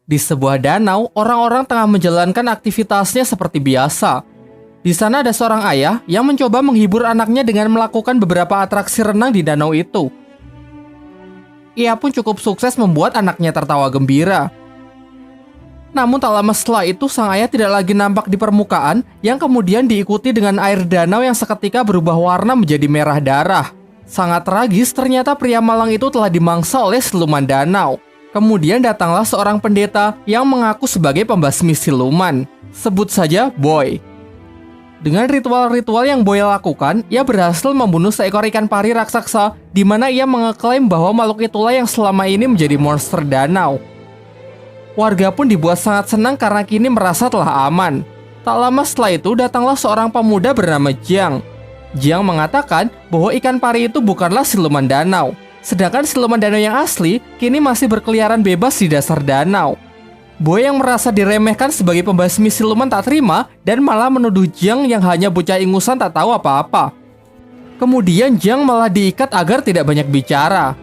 Di sebuah danau, orang-orang tengah menjalankan aktivitasnya seperti biasa. Di sana ada seorang ayah yang mencoba menghibur anaknya dengan melakukan beberapa atraksi renang di danau itu. Ia pun cukup sukses membuat anaknya tertawa gembira. Namun tak lama setelah itu, sang ayah tidak lagi nampak di permukaan, yang kemudian diikuti dengan air danau yang seketika berubah warna menjadi merah darah. Sangat tragis, ternyata pria malang itu telah dimangsa oleh siluman danau. Kemudian datanglah seorang pendeta yang mengaku sebagai pembasmi siluman. Sebut saja Boy. Dengan ritual-ritual yang Boy lakukan, ia berhasil membunuh seekor ikan pari raksasa, di mana ia mengeklaim bahwa makhluk itulah yang selama ini menjadi monster danau. Warga pun dibuat sangat senang karena kini merasa telah aman. Tak lama setelah itu, datanglah seorang pemuda bernama Jiang. Jiang mengatakan bahwa ikan pari itu bukanlah siluman danau. Sedangkan siluman danau yang asli kini masih berkeliaran bebas di dasar danau. Boy yang merasa diremehkan sebagai pembasmi siluman tak terima dan malah menuduh Jiang yang hanya bocah ingusan tak tahu apa-apa. Kemudian Jiang malah diikat agar tidak banyak bicara.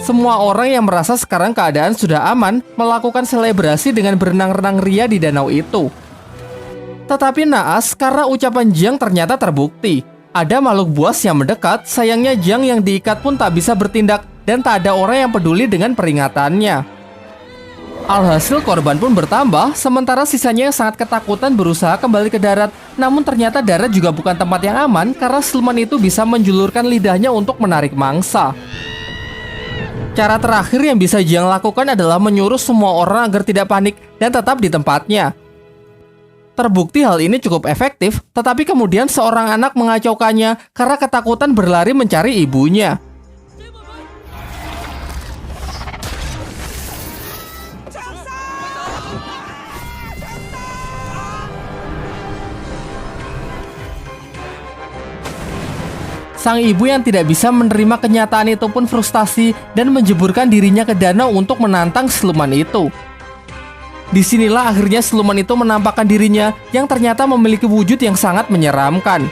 Semua orang yang merasa sekarang keadaan sudah aman melakukan selebrasi dengan berenang-renang ria di danau itu. Tetapi naas karena ucapan Jiang ternyata terbukti. Ada makhluk buas yang mendekat, sayangnya Jiang yang diikat pun tak bisa bertindak dan tak ada orang yang peduli dengan peringatannya. Alhasil korban pun bertambah, sementara sisanya yang sangat ketakutan berusaha kembali ke darat. Namun ternyata darat juga bukan tempat yang aman karena siluman itu bisa menjulurkan lidahnya untuk menarik mangsa. Cara terakhir yang bisa Jiang lakukan adalah menyuruh semua orang agar tidak panik dan tetap di tempatnya. Terbukti hal ini cukup efektif, tetapi kemudian seorang anak mengacaukannya karena ketakutan berlari mencari ibunya. Sang ibu yang tidak bisa menerima kenyataan itu pun frustasi dan menjeburkan dirinya ke danau untuk menantang siluman itu. Disinilah akhirnya siluman itu menampakkan dirinya yang ternyata memiliki wujud yang sangat menyeramkan.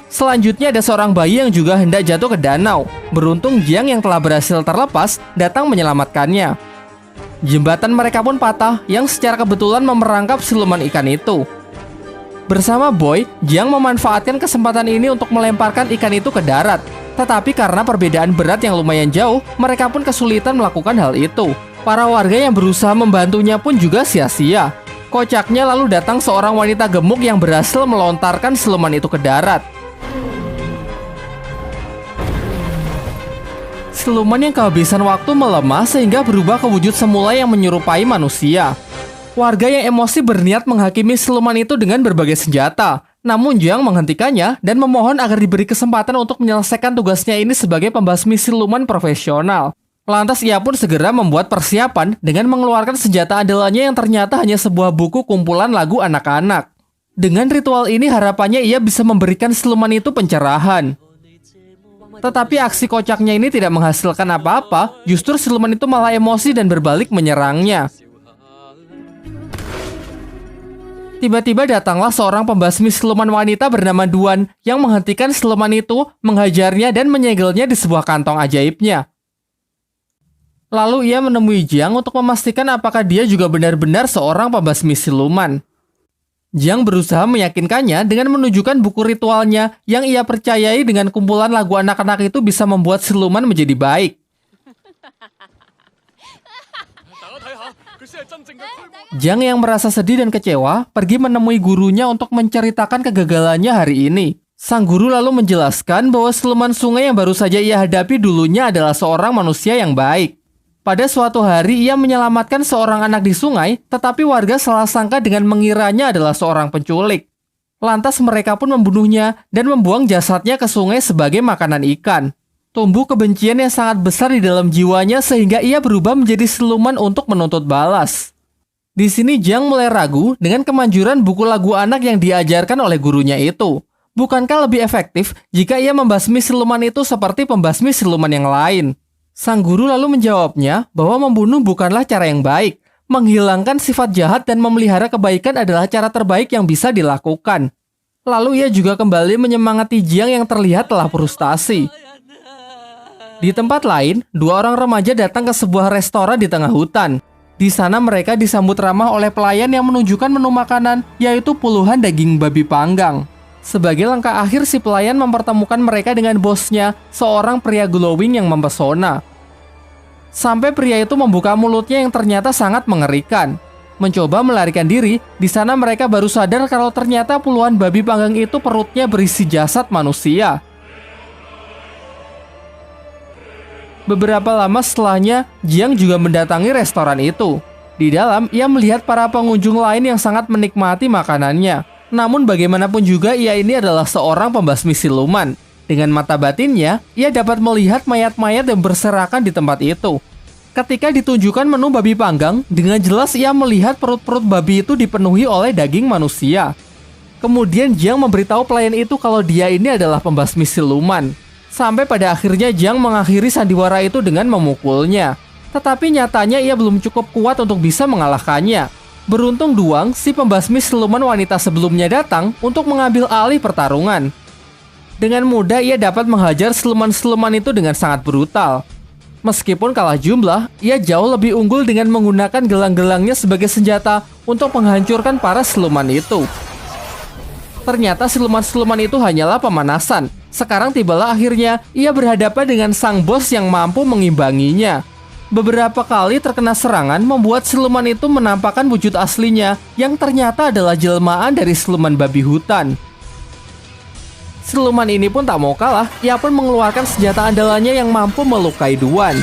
Selanjutnya ada seorang bayi yang juga hendak jatuh ke danau. Beruntung Jiang yang telah berhasil terlepas datang menyelamatkannya. Jembatan mereka pun patah yang secara kebetulan memerangkap siluman ikan itu. Bersama Boy, Jiang memanfaatkan kesempatan ini untuk melemparkan ikan itu ke darat. Tetapi karena perbedaan berat yang lumayan jauh, mereka pun kesulitan melakukan hal itu. Para warga yang berusaha membantunya pun juga sia-sia. Kocaknya lalu datang seorang wanita gemuk yang berhasil melontarkan siluman itu ke darat. Siluman yang kehabisan waktu melemah sehingga berubah ke wujud semula yang menyerupai manusia. Warga yang emosi berniat menghakimi siluman itu dengan berbagai senjata. Namun Jiang menghentikannya dan memohon agar diberi kesempatan untuk menyelesaikan tugasnya ini sebagai pembasmi siluman profesional. Lantas ia pun segera membuat persiapan dengan mengeluarkan senjata andalannya yang ternyata hanya sebuah buku kumpulan lagu anak-anak. Dengan ritual ini harapannya ia bisa memberikan siluman itu pencerahan. Tetapi aksi kocaknya ini tidak menghasilkan apa-apa, justru siluman itu malah emosi dan berbalik menyerangnya. Tiba-tiba datanglah seorang pembasmi siluman wanita bernama Duan yang menghentikan siluman itu, menghajarnya dan menyegelnya di sebuah kantong ajaibnya. Lalu ia menemui Jiang untuk memastikan apakah dia juga benar-benar seorang pembasmi siluman. Jiang berusaha meyakinkannya dengan menunjukkan buku ritualnya yang ia percayai dengan kumpulan lagu anak-anak itu bisa membuat siluman menjadi baik. Jiang yang merasa sedih dan kecewa pergi menemui gurunya untuk menceritakan kegagalannya hari ini. Sang guru lalu menjelaskan bahwa siluman sungai yang baru saja ia hadapi dulunya adalah seorang manusia yang baik. Pada suatu hari ia menyelamatkan seorang anak di sungai, tetapi warga salah sangka dengan mengiranya adalah seorang penculik. Lantas mereka pun membunuhnya dan membuang jasadnya ke sungai sebagai makanan ikan. Tumbuh kebencian yang sangat besar di dalam jiwanya sehingga ia berubah menjadi siluman untuk menuntut balas. Di sini Jiang mulai ragu dengan kemanjuran buku lagu anak yang diajarkan oleh gurunya itu. Bukankah lebih efektif jika ia membasmi siluman itu seperti pembasmi siluman yang lain? Sang guru lalu menjawabnya bahwa membunuh bukanlah cara yang baik. Menghilangkan sifat jahat dan memelihara kebaikan adalah cara terbaik yang bisa dilakukan. Lalu ia juga kembali menyemangati Jiang yang terlihat telah frustasi. Di tempat lain, dua orang remaja datang ke sebuah restoran di tengah hutan. Di sana mereka disambut ramah oleh pelayan yang menunjukkan menu makanan, yaitu puluhan daging babi panggang. Sebagai langkah akhir, si pelayan mempertemukan mereka dengan bosnya, seorang pria glowing yang mempesona. Sampai pria itu membuka mulutnya yang ternyata sangat mengerikan. Mencoba melarikan diri, di sana mereka baru sadar kalau ternyata puluhan babi panggang itu perutnya berisi jasad manusia. Beberapa lama setelahnya, Jiang juga mendatangi restoran itu. Di dalam, ia melihat para pengunjung lain yang sangat menikmati makanannya. Namun bagaimanapun juga ia ini adalah seorang pembasmi siluman. Dengan mata batinnya, ia dapat melihat mayat-mayat yang berserakan di tempat itu. Ketika ditunjukkan menu babi panggang, dengan jelas ia melihat perut-perut babi itu dipenuhi oleh daging manusia. Kemudian Jiang memberitahu pelayan itu kalau dia ini adalah pembasmi siluman. Sampai pada akhirnya Jiang mengakhiri sandiwara itu dengan memukulnya. Tetapi nyatanya ia belum cukup kuat untuk bisa mengalahkannya. Beruntung Duang, si pembasmi siluman wanita sebelumnya datang untuk mengambil alih pertarungan. Dengan mudah ia dapat menghajar siluman-siluman itu dengan sangat brutal. Meskipun kalah jumlah, ia jauh lebih unggul dengan menggunakan gelang-gelangnya sebagai senjata untuk menghancurkan para siluman itu. Ternyata siluman-siluman itu hanyalah pemanasan. Sekarang tibalah akhirnya ia berhadapan dengan sang bos yang mampu mengimbanginya. Beberapa kali terkena serangan membuat siluman itu menampakkan wujud aslinya yang ternyata adalah jelmaan dari siluman babi hutan. Siluman ini pun tak mau kalah, ia pun mengeluarkan senjata andalannya yang mampu melukai Duan.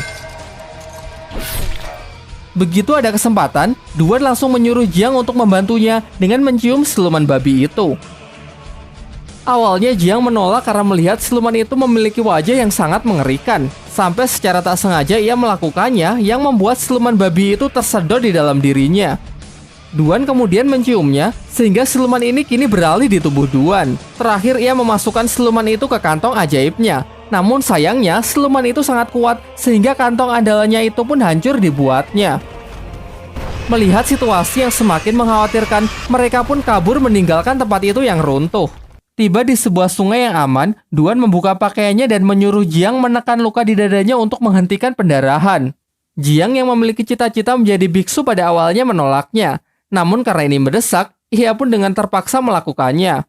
Begitu ada kesempatan, Duan langsung menyuruh Jiang untuk membantunya dengan mencium siluman babi itu. Awalnya Jiang menolak karena melihat siluman itu memiliki wajah yang sangat mengerikan. Sampai secara tak sengaja ia melakukannya yang membuat siluman babi itu tersedot di dalam dirinya. Duan kemudian menciumnya sehingga siluman ini kini beralih di tubuh Duan. Terakhir ia memasukkan siluman itu ke kantong ajaibnya. Namun sayangnya siluman itu sangat kuat sehingga kantong andalannya itu pun hancur dibuatnya. Melihat situasi yang semakin mengkhawatirkan, mereka pun kabur meninggalkan tempat itu yang runtuh. Tiba di sebuah sungai yang aman, Duan membuka pakaiannya dan menyuruh Jiang menekan luka di dadanya untuk menghentikan pendarahan. Jiang yang memiliki cita-cita menjadi biksu pada awalnya menolaknya. Namun karena ini mendesak, ia pun dengan terpaksa melakukannya.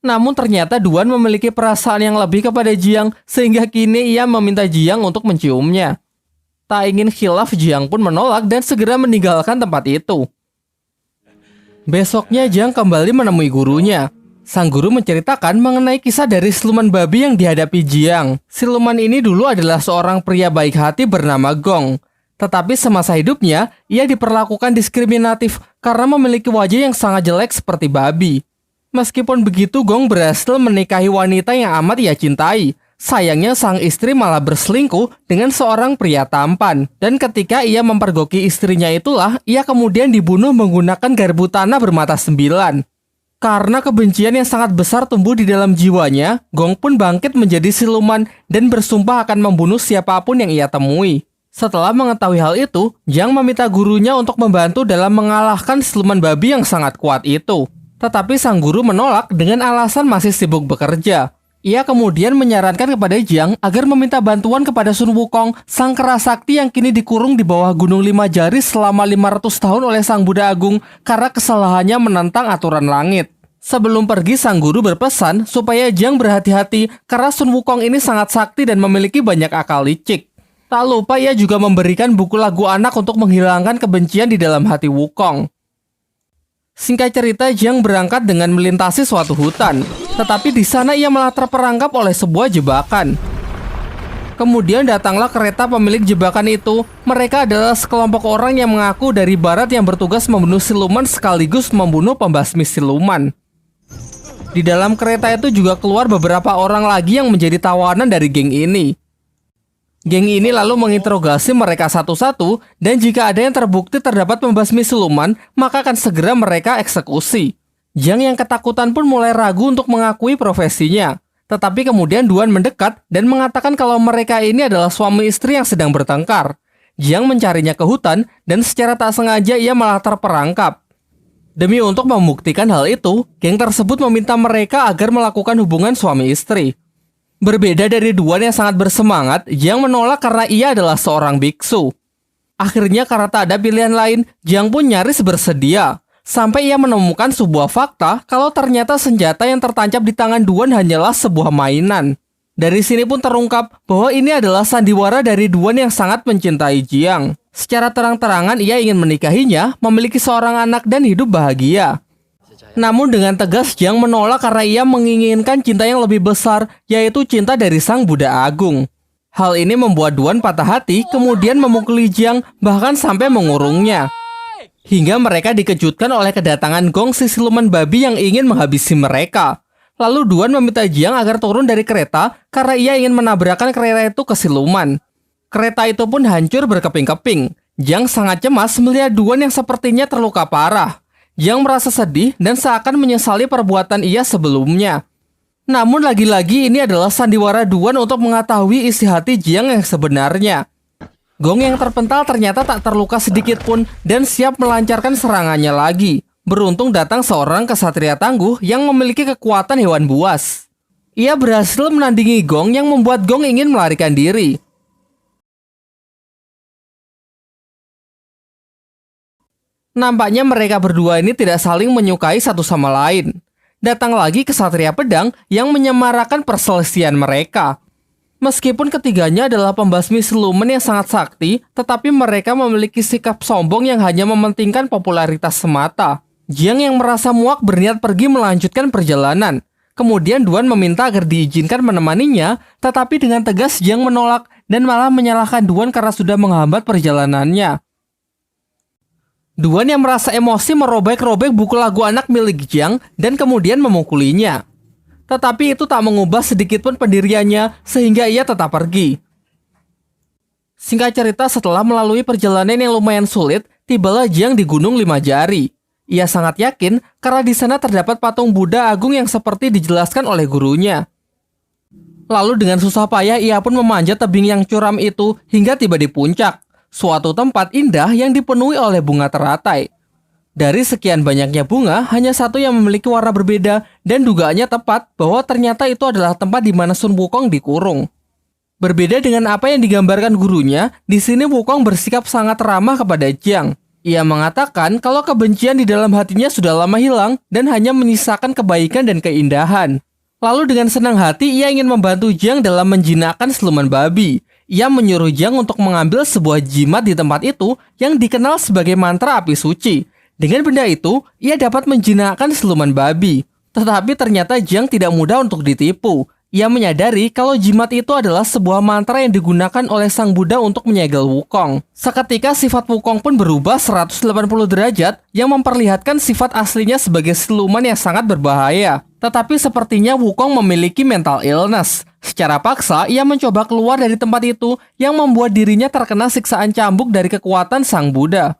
Namun ternyata Duan memiliki perasaan yang lebih kepada Jiang, sehingga kini ia meminta Jiang untuk menciumnya. Tak ingin khilaf, Jiang pun menolak dan segera meninggalkan tempat itu. Besoknya Jiang kembali menemui gurunya. Sang guru menceritakan mengenai kisah dari siluman babi yang dihadapi Jiang. Siluman ini dulu adalah seorang pria baik hati bernama Gong. Tetapi semasa hidupnya, ia diperlakukan diskriminatif karena memiliki wajah yang sangat jelek seperti babi. Meskipun begitu, Gong berhasil menikahi wanita yang amat ia cintai. Sayangnya sang istri malah berselingkuh dengan seorang pria tampan. Dan ketika ia mempergoki istrinya itulah, ia kemudian dibunuh menggunakan garpu tanah bermata 9. Karena kebencian yang sangat besar tumbuh di dalam jiwanya, Gong pun bangkit menjadi siluman dan bersumpah akan membunuh siapapun yang ia temui. Setelah mengetahui hal itu, Jiang meminta gurunya untuk membantu dalam mengalahkan siluman babi yang sangat kuat itu. Tetapi sang guru menolak dengan alasan masih sibuk bekerja. Ia kemudian menyarankan kepada Jiang agar meminta bantuan kepada Sun Wukong, sang kera sakti yang kini dikurung di bawah Gunung 5 Jari selama 500 tahun oleh sang Buddha Agung karena kesalahannya menentang aturan langit. Sebelum pergi, sang guru berpesan supaya Jiang berhati-hati karena Sun Wukong ini sangat sakti dan memiliki banyak akal licik. Tak lupa ia juga memberikan buku lagu anak untuk menghilangkan kebencian di dalam hati Wukong. Singkat cerita, Jiang berangkat dengan melintasi suatu hutan. Tetapi di sana ia malah terperangkap oleh sebuah jebakan. Kemudian datanglah kereta pemilik jebakan itu. Mereka adalah sekelompok orang yang mengaku dari barat yang bertugas membunuh siluman sekaligus membunuh pembasmi siluman. Di dalam kereta itu juga keluar beberapa orang lagi yang menjadi tawanan dari geng ini. Geng ini lalu menginterogasi mereka satu-satu, dan jika ada yang terbukti terdapat pembasmi siluman, maka akan segera mereka eksekusi. Jiang yang ketakutan pun mulai ragu untuk mengakui profesinya. Tetapi kemudian Duan mendekat dan mengatakan kalau mereka ini adalah suami istri yang sedang bertengkar. Jiang mencarinya ke hutan, dan secara tak sengaja ia malah terperangkap. Demi untuk membuktikan hal itu, geng tersebut meminta mereka agar melakukan hubungan suami istri. Berbeda dari Duan yang sangat bersemangat, Jiang menolak karena ia adalah seorang biksu. Akhirnya karena tak ada pilihan lain, Jiang pun nyaris bersedia. Sampai ia menemukan sebuah fakta kalau ternyata senjata yang tertancap di tangan Duan hanyalah sebuah mainan. Dari sini pun terungkap bahwa ini adalah sandiwara dari Duan yang sangat mencintai Jiang. Secara terang-terangan ia ingin menikahinya, memiliki seorang anak dan hidup bahagia. Namun dengan tegas Jiang menolak karena ia menginginkan cinta yang lebih besar, yaitu cinta dari Sang Buddha Agung. Hal ini membuat Duan patah hati, kemudian memukuli Jiang, bahkan sampai mengurungnya. Hingga mereka dikejutkan oleh kedatangan Gong si siluman babi yang ingin menghabisi mereka. Lalu Duan meminta Jiang agar turun dari kereta karena ia ingin menabrakkan kereta itu ke siluman. Kereta itu pun hancur berkeping-keping. Jiang sangat cemas melihat Duan yang sepertinya terluka parah. Jiang merasa sedih dan seakan menyesali perbuatan ia sebelumnya. Namun lagi-lagi ini adalah sandiwara Duan untuk mengetahui isi hati Jiang yang sebenarnya. Gong yang terpental ternyata tak terluka sedikit pun dan siap melancarkan serangannya lagi. Beruntung datang seorang kesatria tangguh yang memiliki kekuatan hewan buas. Ia berhasil menandingi Gong yang membuat Gong ingin melarikan diri. Nampaknya mereka berdua ini tidak saling menyukai satu sama lain. Datang lagi kesatria pedang yang menyemarakan perselisihan mereka. Meskipun ketiganya adalah pembasmi siluman yang sangat sakti, tetapi mereka memiliki sikap sombong yang hanya mementingkan popularitas semata. Jiang yang merasa muak berniat pergi melanjutkan perjalanan. Kemudian Duan meminta agar diizinkan menemaninya, tetapi dengan tegas Jiang menolak dan malah menyalahkan Duan karena sudah menghambat perjalanannya. Duan yang merasa emosi merobek-robek buku lagu anak milik Jiang dan kemudian memukulinya. Tetapi itu tak mengubah sedikitpun pendiriannya sehingga ia tetap pergi. Singkat cerita, setelah melalui perjalanan yang lumayan sulit, tibalah Jiang di Gunung Lima Jari. Ia sangat yakin karena di sana terdapat patung Buddha Agung yang seperti dijelaskan oleh gurunya. Lalu dengan susah payah ia pun memanjat tebing yang curam itu hingga tiba di puncak. Suatu tempat indah yang dipenuhi oleh bunga teratai. Dari sekian banyaknya bunga, hanya satu yang memiliki warna berbeda dan dugaannya tepat bahwa ternyata itu adalah tempat di mana Sun Wukong dikurung. Berbeda dengan apa yang digambarkan gurunya, di sini Wukong bersikap sangat ramah kepada Jiang. Ia mengatakan kalau kebencian di dalam hatinya sudah lama hilang dan hanya menyisakan kebaikan dan keindahan. Lalu dengan senang hati ia ingin membantu Jiang dalam menjinakkan siluman babi. Ia menyuruh Jiang untuk mengambil sebuah jimat di tempat itu yang dikenal sebagai mantra api suci. Dengan benda itu, ia dapat menjinakkan siluman babi. Tetapi ternyata Jiang tidak mudah untuk ditipu. Ia menyadari kalau jimat itu adalah sebuah mantra yang digunakan oleh Sang Buddha untuk menyegel Wukong. Seketika sifat Wukong pun berubah 180 derajat yang memperlihatkan sifat aslinya sebagai siluman yang sangat berbahaya. Tetapi sepertinya Wukong memiliki mental illness. Secara paksa, ia mencoba keluar dari tempat itu yang membuat dirinya terkena siksaan cambuk dari kekuatan Sang Buddha.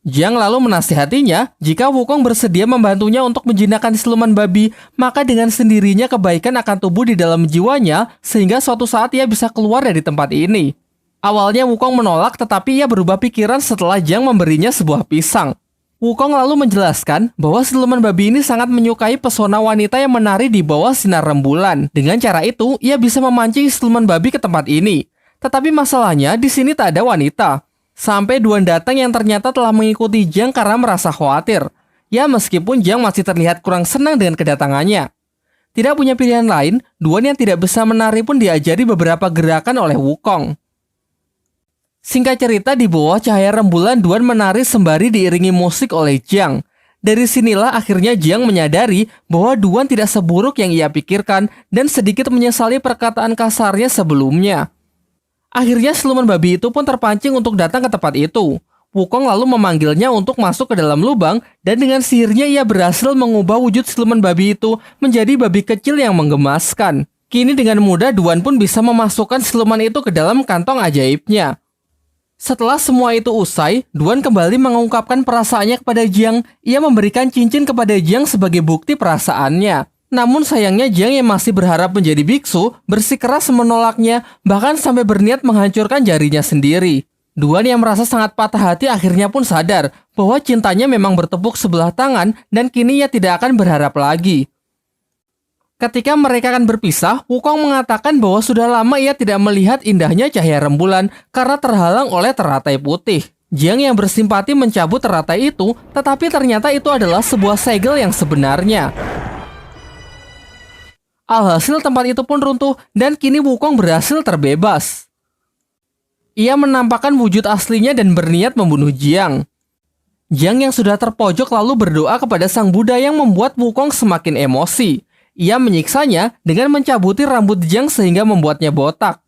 Jiang lalu menasihatinya, jika Wukong bersedia membantunya untuk menjinakkan siluman babi, maka dengan sendirinya kebaikan akan tumbuh di dalam jiwanya sehingga suatu saat ia bisa keluar dari tempat ini. Awalnya Wukong menolak, tetapi ia berubah pikiran setelah Jiang memberinya sebuah pisang. Wukong lalu menjelaskan bahwa siluman babi ini sangat menyukai pesona wanita yang menari di bawah sinar rembulan. Dengan cara itu, ia bisa memancing siluman babi ke tempat ini. Tetapi masalahnya, di sini tak ada wanita. Sampai Duan datang yang ternyata telah mengikuti Jiang karena merasa khawatir. Ya, meskipun Jiang masih terlihat kurang senang dengan kedatangannya. Tidak punya pilihan lain, Duan yang tidak bisa menari pun diajari beberapa gerakan oleh Wukong. Singkat cerita, di bawah cahaya rembulan Duan menari sembari diiringi musik oleh Jiang. Dari sinilah akhirnya Jiang menyadari bahwa Duan tidak seburuk yang ia pikirkan dan sedikit menyesali perkataan kasarnya sebelumnya. Akhirnya siluman babi itu pun terpancing untuk datang ke tempat itu. Wukong lalu memanggilnya untuk masuk ke dalam lubang dan dengan sihirnya ia berhasil mengubah wujud siluman babi itu menjadi babi kecil yang menggemaskan. Kini dengan mudah Duan pun bisa memasukkan siluman itu ke dalam kantong ajaibnya. Setelah semua itu usai, Duan kembali mengungkapkan perasaannya kepada Jiang. Ia memberikan cincin kepada Jiang sebagai bukti perasaannya. Namun sayangnya Jiang yang masih berharap menjadi biksu bersikeras menolaknya, bahkan sampai berniat menghancurkan jarinya sendiri. Duan yang merasa sangat patah hati akhirnya pun sadar bahwa cintanya memang bertepuk sebelah tangan dan kini ia tidak akan berharap lagi. Ketika mereka akan berpisah, Wukong mengatakan bahwa sudah lama ia tidak melihat indahnya cahaya rembulan karena terhalang oleh teratai putih. Jiang yang bersimpati mencabut teratai itu, tetapi ternyata itu adalah sebuah segel yang sebenarnya. Alhasil tempat itu pun runtuh dan kini Wukong berhasil terbebas. Ia menampakkan wujud aslinya dan berniat membunuh Jiang. Jiang yang sudah terpojok lalu berdoa kepada Sang Buddha yang membuat Wukong semakin emosi. Ia menyiksanya dengan mencabuti rambut Jiang sehingga membuatnya botak.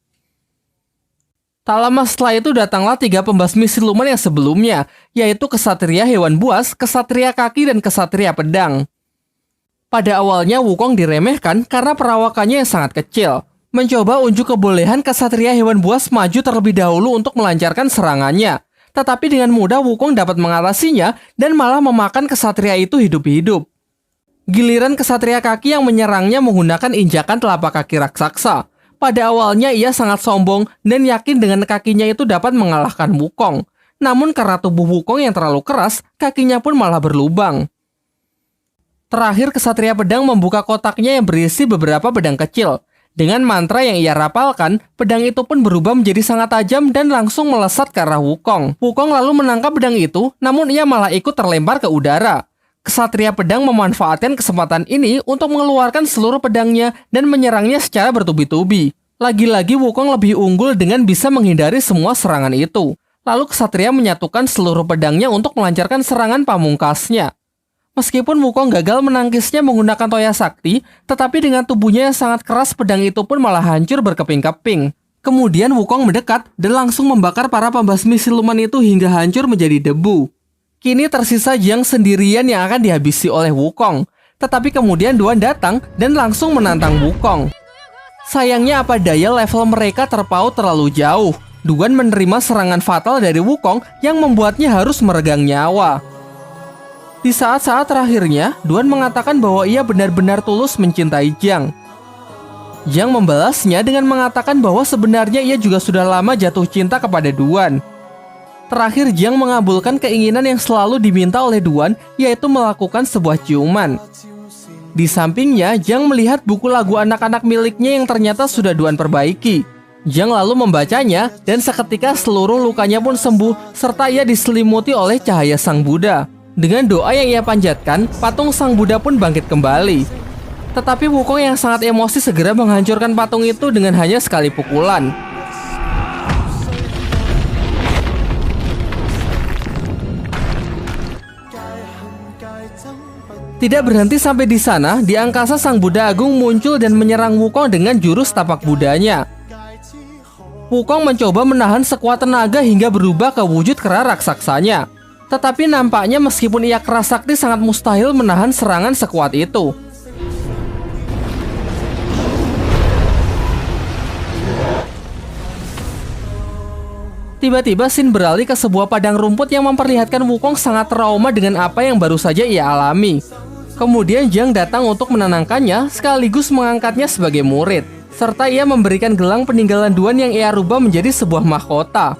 Tak lama setelah itu datanglah 3 pembasmi siluman yang sebelumnya, yaitu Kesatria Hewan Buas, Kesatria Kaki, dan Kesatria Pedang. Pada awalnya Wukong diremehkan karena perawakannya yang sangat kecil. Mencoba unjuk kebolehan Kesatria Hewan Buas maju terlebih dahulu untuk melancarkan serangannya. Tetapi dengan mudah Wukong dapat mengatasinya dan malah memakan kesatria itu hidup-hidup. Giliran Kesatria Kaki yang menyerangnya menggunakan injakan telapak kaki raksasa. Pada awalnya ia sangat sombong dan yakin dengan kakinya itu dapat mengalahkan Wukong. Namun karena tubuh Wukong yang terlalu keras, kakinya pun malah berlubang. Terakhir Kesatria Pedang membuka kotaknya yang berisi beberapa pedang kecil. Dengan mantra yang ia rapalkan, pedang itu pun berubah menjadi sangat tajam dan langsung melesat ke arah Wukong. Wukong lalu menangkap pedang itu, namun ia malah ikut terlempar ke udara. Kesatria Pedang memanfaatkan kesempatan ini untuk mengeluarkan seluruh pedangnya dan menyerangnya secara bertubi-tubi. Lagi-lagi Wukong lebih unggul dengan bisa menghindari semua serangan itu. Lalu Kesatria menyatukan seluruh pedangnya untuk melancarkan serangan pamungkasnya. Meskipun Wukong gagal menangkisnya menggunakan Toya Sakti, tetapi dengan tubuhnya yang sangat keras pedang itu pun malah hancur berkeping-keping. Kemudian Wukong mendekat dan langsung membakar para pembasmi siluman itu hingga hancur menjadi debu. Kini tersisa Jiang sendirian yang akan dihabisi oleh Wukong. Tetapi kemudian Duan datang dan langsung menantang Wukong. Sayangnya apa daya level mereka terpaut terlalu jauh. Duan menerima serangan fatal dari Wukong yang membuatnya harus meregang nyawa. Di saat-saat terakhirnya, Duan mengatakan bahwa ia benar-benar tulus mencintai Jiang. Jiang membalasnya dengan mengatakan bahwa sebenarnya ia juga sudah lama jatuh cinta kepada Duan. Terakhir, Jiang mengabulkan keinginan yang selalu diminta oleh Duan, yaitu melakukan sebuah ciuman. Di sampingnya, Jiang melihat buku lagu anak-anak miliknya yang ternyata sudah Duan perbaiki. Jiang lalu membacanya, dan seketika seluruh lukanya pun sembuh, serta ia diselimuti oleh cahaya Sang Buddha. Dengan doa yang ia panjatkan, patung Sang Buddha pun bangkit kembali. Tetapi Wukong yang sangat emosi segera menghancurkan patung itu dengan hanya sekali pukulan. Tidak berhenti sampai di sana, di angkasa Sang Buddha Agung muncul dan menyerang Wukong dengan jurus tapak Buddhanya. Wukong mencoba menahan sekuat tenaga hingga berubah ke wujud kera raksasanya. Tetapi nampaknya meskipun ia keras sakti sangat mustahil menahan serangan sekuat itu. Tiba-tiba scene beralih ke sebuah padang rumput yang memperlihatkan Wukong sangat trauma dengan apa yang baru saja ia alami. Kemudian Jiang datang untuk menenangkannya sekaligus mengangkatnya sebagai murid. Serta ia memberikan gelang peninggalan Duan yang ia rubah menjadi sebuah mahkota.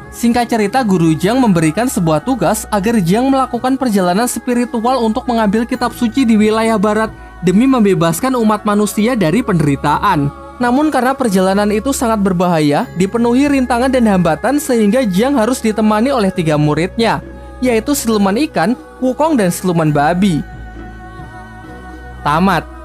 Singkat cerita, Guru Jiang memberikan sebuah tugas agar Jiang melakukan perjalanan spiritual untuk mengambil kitab suci di wilayah barat demi membebaskan umat manusia dari penderitaan. Namun karena perjalanan itu sangat berbahaya, dipenuhi rintangan dan hambatan sehingga Jiang harus ditemani oleh 3 muridnya, yaitu siluman ikan, Wukong, dan siluman babi. Tamat.